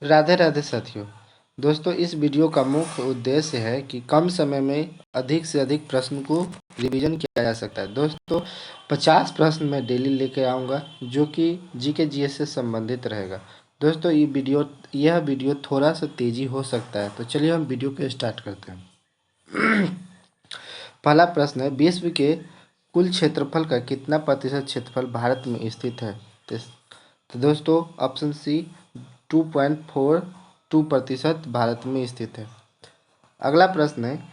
राधे राधे साथियों। दोस्तों, इस वीडियो का मुख्य उद्देश्य है कि कम समय में अधिक से अधिक प्रश्न को रिवीजन किया जा सकता है। दोस्तों, 50 प्रश्न मैं डेली लेके आऊँगा जो कि जीके जीएस से संबंधित रहेगा। दोस्तों, यह वीडियो थोड़ा सा तेज़ी हो सकता है, तो चलिए हम वीडियो को स्टार्ट करते हैं। पहला प्रश्न है, विश्व के कुल क्षेत्रफल का कितना प्रतिशत क्षेत्रफल भारत में स्थित है? तो दोस्तों, ऑप्शन सी 2.42% भारत में स्थित है। अगला प्रश्न है,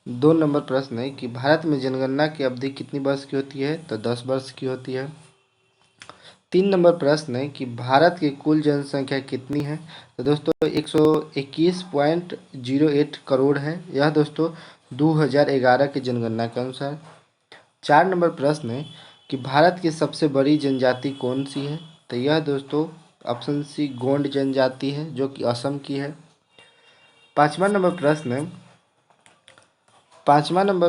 2 नंबर प्रश्न है कि भारत में जनगणना की अवधि कितनी वर्ष की होती है? तो 10 वर्ष की होती है। 3 नंबर प्रश्न है कि भारत की कुल जनसंख्या कितनी है? तो दोस्तों 121.08 करोड़ है। यह दोस्तों 2011 की जनगणना के अनुसार। 4 नंबर प्रश्न है कि भारत की सबसे बड़ी जनजाति कौन सी है? तो यह दोस्तों ऑप्शन सी गोंड जनजाति है जो कि असम की है। 5वां नंबर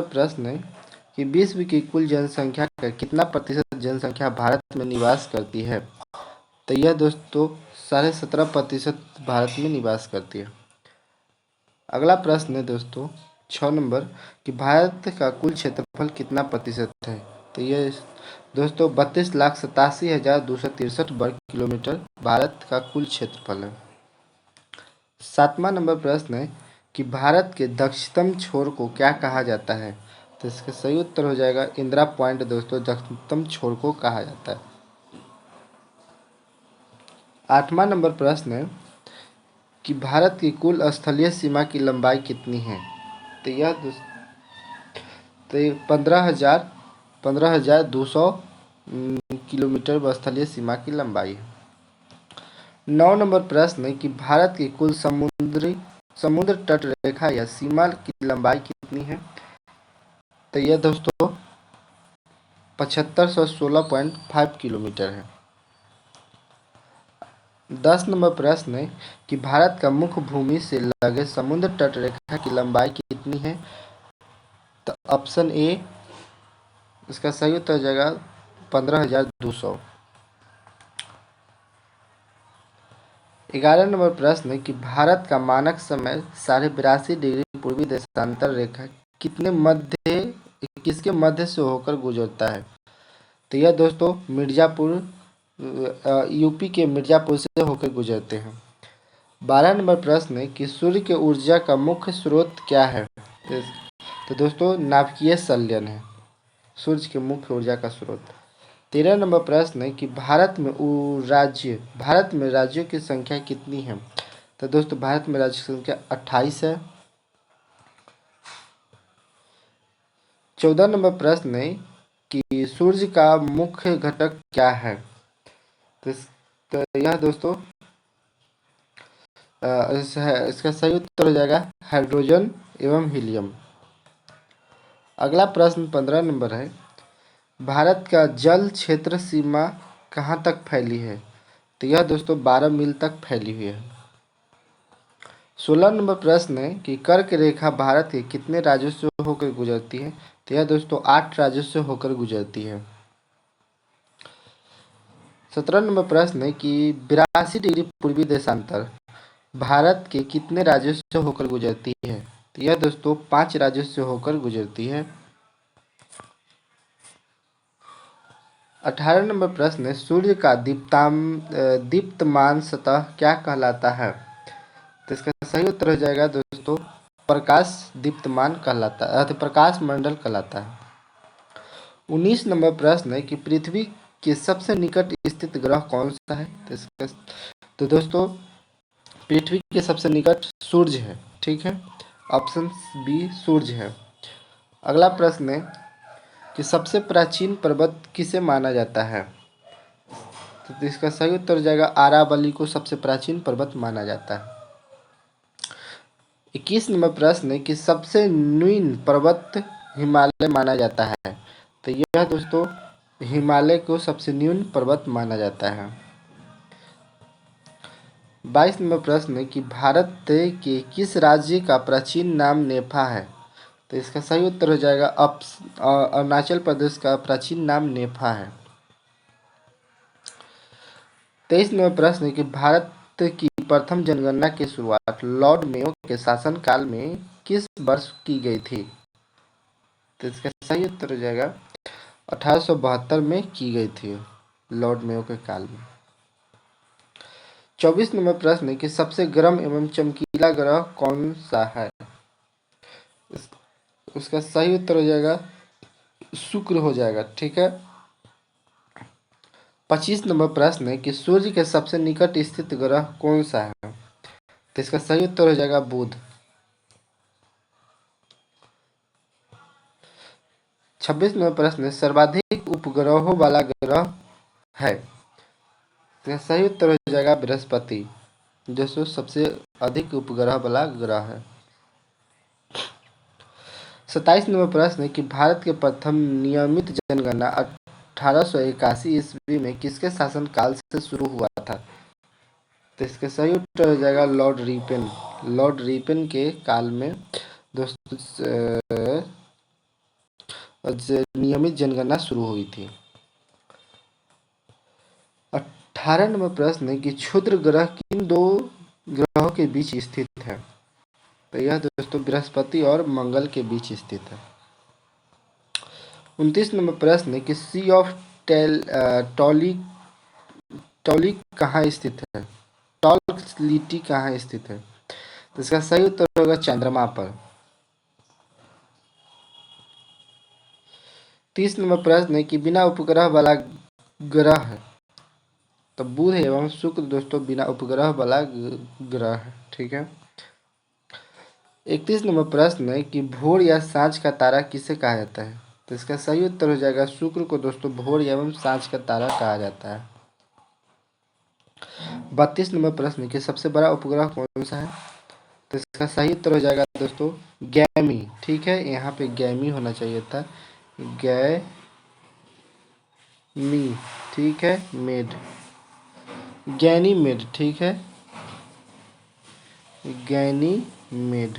प्रश्न है कि विश्व की कुल जनसंख्या का कितना प्रतिशत जनसंख्या भारत में निवास करती है? तो यह दोस्तों 17.5% भारत में निवास करती है। अगला प्रश्न है दोस्तों 6 नंबर कि भारत का कुल क्षेत्रफल कितना प्रतिशत है? तो ये दोस्तों 32,87,263 वर्ग किलोमीटर भारत का कुल क्षेत्रफल है। 7वां नंबर प्रश्न है कि भारत के दक्षिणतम छोर को क्या कहा जाता है? तो इसका सही उत्तर हो जाएगा इंदिरा पॉइंट। दोस्तों, दक्षिणतम छोर को कहा जाता है। 8वां नंबर प्रश्न है कि भारत की कुल स्थलीय सीमा की लंबाई कितनी है? तो यह 15,200 किलोमीटर स्थलीय सीमा की लंबाई है। 9 नंबर प्रश्न है कि भारत की कुल समुद्र तट रेखा या सीमा की लंबाई कितनी है? तो यह दोस्तों 7516.5 किलोमीटर है। 10 नंबर प्रश्न है कि भारत का मुख्य भूमि से लगे समुद्र तट रेखा की लंबाई कितनी है? तो ऑप्शन ए इसका सही उत्तर हो जाएगा 15,200। 11 नंबर प्रश्न है कि भारत का मानक समय 82.5 डिग्री पूर्वी देशांतर रेखा किसके मध्य से होकर गुजरता है? तो यह दोस्तों यूपी के मिर्जापुर से होकर गुजरते हैं। 12 नंबर प्रश्न है कि सूर्य के ऊर्जा का मुख्य स्रोत क्या है? तो दोस्तों नाभिकीय संलयन है सूर्य के मुख्य ऊर्जा का स्रोत। 13 नंबर प्रश्न है कि भारत में राज्यों की संख्या कितनी है? तो दोस्तों भारत में राज्य की संख्या 28 है। 14 नंबर प्रश्न है कि सूर्य का मुख्य घटक क्या है? तो यह दोस्तों इसका सही उत्तर हो जाएगा हाइड्रोजन एवं हीलियम। अगला प्रश्न 15 नंबर है, भारत का जल क्षेत्र सीमा कहाँ तक फैली है? तो यह दोस्तों 12 मील तक फैली हुई है। 16 नंबर प्रश्न है कि कर्क रेखा भारत के कितने राज्यों से होकर गुजरती है? तो यह दोस्तों 8 राज्यों से होकर गुजरती है। 17 नंबर प्रश्न है कि 82 डिग्री पूर्वी देशांतर भारत के कितने राज्यों से होकर गुजरती है? तो यह दोस्तों 5 राज्यों से होकर गुजरती है। 18 नंबर प्रश्न है, सूर्य का दीप्तमान सतह क्या कहलाता है? तो इसका सही उत्तर हो जाएगा दोस्तों प्रकाश दीप्तमान कहलाता है, प्रकाश मंडल कहलाता है। 19 नंबर प्रश्न है कि पृथ्वी के सबसे निकट स्थित ग्रह कौन सा है? तो दोस्तों पृथ्वी के सबसे निकट सूर्य है। ठीक है, ऑप्शन बी सूर्य है। अगला प्रश्न है कि सबसे प्राचीन पर्वत किसे माना जाता है? तो इसका सही उत्तर हो जाएगा आरावली को सबसे प्राचीन पर्वत माना जाता है। 21 नंबर प्रश्न है कि सबसे न्यून पर्वत हिमालय माना जाता है। तो यह दोस्तों हिमालय को सबसे न्यून पर्वत माना जाता है। 22 नंबर प्रश्न है कि भारत के किस राज्य का प्राचीन नाम नेफा है? तो इसका सही उत्तर हो जाएगा अरुणाचल प्रदेश का प्राचीन नाम नेफा है। 23 नंबर प्रश्न है कि भारत की प्रथम जनगणना की शुरुआत लॉर्ड मेयो के शासनकाल में किस वर्ष की गई थी? तो इसका सही उत्तर हो जाएगा 1872 में की गई थी, लॉर्ड मेयो के काल में। 24 नंबर प्रश्न है कि सबसे गर्म एवं चमकीला ग्रह कौन सा है? उसका सही उत्तर हो जाएगा शुक्र हो जाएगा, ठीक है। 25 नंबर प्रश्न है कि सूर्य के सबसे निकट स्थित ग्रह कौन सा है? तो इसका सही उत्तर हो जाएगा बुध। 26 नंबर प्रश्न है सर्वाधिक उपग्रहों वाला ग्रह है? तो इसका सही उत्तर हो जाएगा बृहस्पति, जो सबसे अधिक उपग्रह वाला ग्रह है। 27 नंबर प्रश्न है कि भारत के प्रथम नियमित जनगणना 1881 ईस्वी में किसके शासनकाल से शुरू हुआ था? तो इसका सही उत्तर हो जाएगा लॉर्ड रिपन। लॉर्ड रिपन के काल में दोस्तों नियमित जनगणना शुरू हुई थी। 18 नंबर प्रश्न है कि क्षुद्र ग्रह किन दो ग्रहों के बीच स्थित है? तो यह दोस्तों बृहस्पति और मंगल के बीच स्थित है। 29 नंबर प्रश्न है कि सी ऑफ टॉलिक कहाँ स्थित है? टॉल्क्सलिटी कहाँ स्थित है? तो इसका सही उत्तर होगा चंद्रमा पर। 30 नंबर प्रश्न है कि बिना उपग्रह वाला ग्रह है? तो बुध एवं शुक्र दोस्तों बिना उपग्रह वाला ग्रह है, ठीक है। 31 नंबर प्रश्न है कि भोर या सांझ का तारा किसे कहा जाता है? तो इसका सही उत्तर हो जाएगा शुक्र को दोस्तों भोर एवं सांझ का तारा कहा जाता है। 32 नंबर प्रश्न है कि सबसे बड़ा उपग्रह कौन सा है? तो इसका सही उत्तर हो जाएगा दोस्तों गैमी, ठीक है। यहाँ पे गैमी होना चाहिए था, गैमी, ठीक है। मेड, गैनीमेड, ठीक है। गैनीमेड,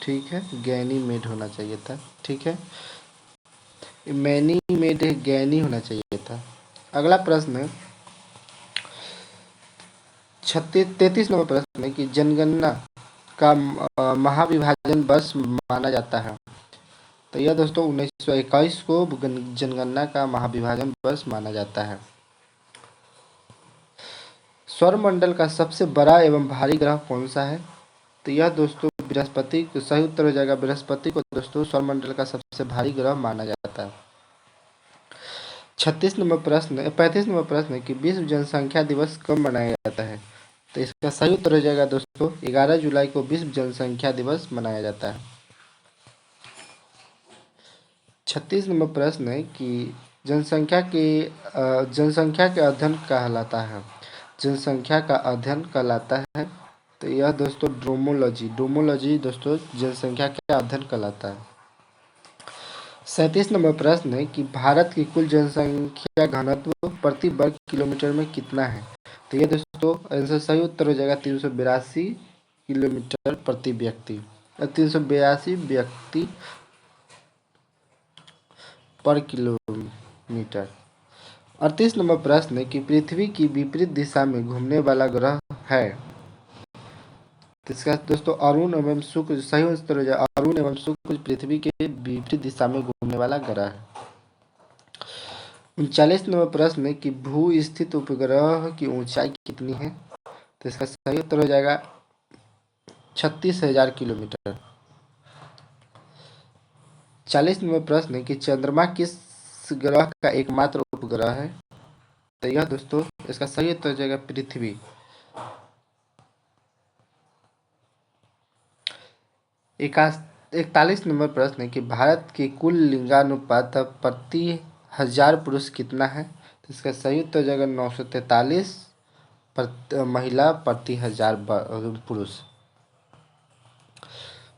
ठीक है। गैनीमेड होना चाहिए था, ठीक है। मैनीमेड गैनी होना चाहिए था। अगला प्रश्न है 33 नंबर प्रश्न है कि जनगणना का महाविभाजन वर्ष माना जाता है? तो यह दोस्तों 1921 को जनगणना का महाविभाजन वर्ष माना जाता है। सौरमंडल का सबसे बड़ा एवं भारी ग्रह कौन सा है? तो यह दोस्तों बृहस्पति, सही उत्तर हो जाएगा बृहस्पति को दोस्तों सौरमंडल का सबसे भारी ग्रह माना जाता है। 35 नंबर प्रश्न है कि विश्व जनसंख्या दिवस कब मनाया जाता है? तो इसका सही उत्तर हो जाएगा दोस्तों 11 जुलाई को विश्व जनसंख्या दिवस मनाया जाता है। 36 नंबर प्रश्न है कि जनसंख्या के अध्ययन कहलाता है? जनसंख्या का अध्ययन कहलाता है? तो यह दोस्तों डोमोलॉजी दोस्तों जनसंख्या का अध्ययन कहलाता है। 37 नंबर प्रश्न है कि भारत की कुल जनसंख्या घनत्व प्रति वर्ग किलोमीटर में कितना है? तो ये दोस्तों आंसर सही उत्तर हो जाएगा 382 किलोमीटर प्रति व्यक्ति, 382 व्यक्ति पर किलोमीटर। 38 नंबर प्रश्न है कि पृथ्वी की विपरीत दिशा में घूमने वाला ग्रह है? तो इसका दोस्तों अरुण एवं शुक्र, सही उत्तर हो जाए अरुण एवं शुक्र पृथ्वी के विपरीत दिशा में घूमने वाला ग्रह है। 39 नंबर प्रश्न है कि भू स्थित उपग्रह की ऊंचाई कितनी है? तो इसका सही उत्तर हो जाएगा 36,000 किलोमीटर। 40 नंबर प्रश्न है कि चंद्रमा किस ग्रह का एकमात्र उपग्रह है? तो यह दोस्तों इसका सही उत्तर हो जाएगा पृथ्वी। 41 नंबर प्रश्न है कि भारत के कुल लिंगानुपात प्रति 1000 पुरुष कितना है? तो इसका सही उत्तर हो जाएगा 943 महिला प्रति 1000 पुरुष।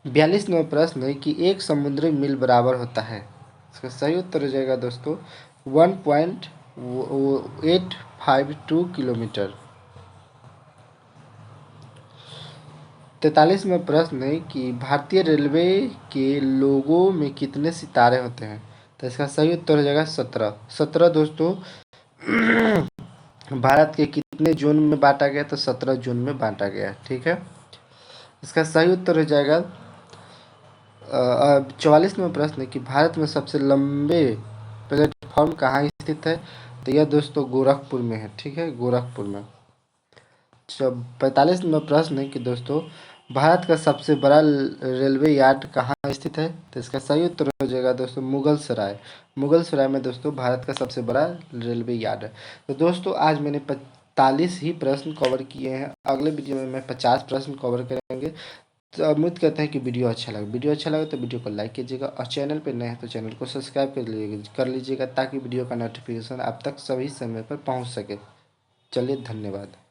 42 नंबर प्रश्न है कि एक समुद्री मील बराबर होता है? इसका सही उत्तर हो जाएगा दोस्तों 1.852 किलोमीटर। 43 में प्रश्न है कि भारतीय रेलवे के लोगो में कितने सितारे होते हैं? तो इसका सही उत्तर हो जाएगा 17 दोस्तों भारत के कितने जोन में बांटा गया? तो 17 जोन में बांटा गया। ठीक है, इसका सही उत्तर हो जाएगा 44 नंबर प्रश्न है कि भारत में सबसे लंबे प्लेटफॉर्म कहाँ स्थित है? तो यह दोस्तों गोरखपुर में है। ठीक है, गोरखपुर में। 45 नंबर प्रश्न है कि दोस्तों भारत का सबसे बड़ा रेलवे यार्ड कहाँ स्थित है? तो इसका सही उत्तर हो जाएगा दोस्तों मुगल सराय। मुगल सराय में दोस्तों भारत का सबसे बड़ा रेलवे यार्ड है। तो दोस्तों आज मैंने 45 ही प्रश्न कवर किए हैं। अगले वीडियो में मैं 50 प्रश्न कवर करेंगे। तो उम्मीद करते हैं कि वीडियो अच्छा लगा। वीडियो अच्छा लगा तो वीडियो को लाइक कीजिएगा और चैनल पर नए हैं तो चैनल को सब्सक्राइब कर लीजिएगा ताकि वीडियो का नोटिफिकेशन आप तक सभी समय पर पहुंच सके। चलिए, धन्यवाद।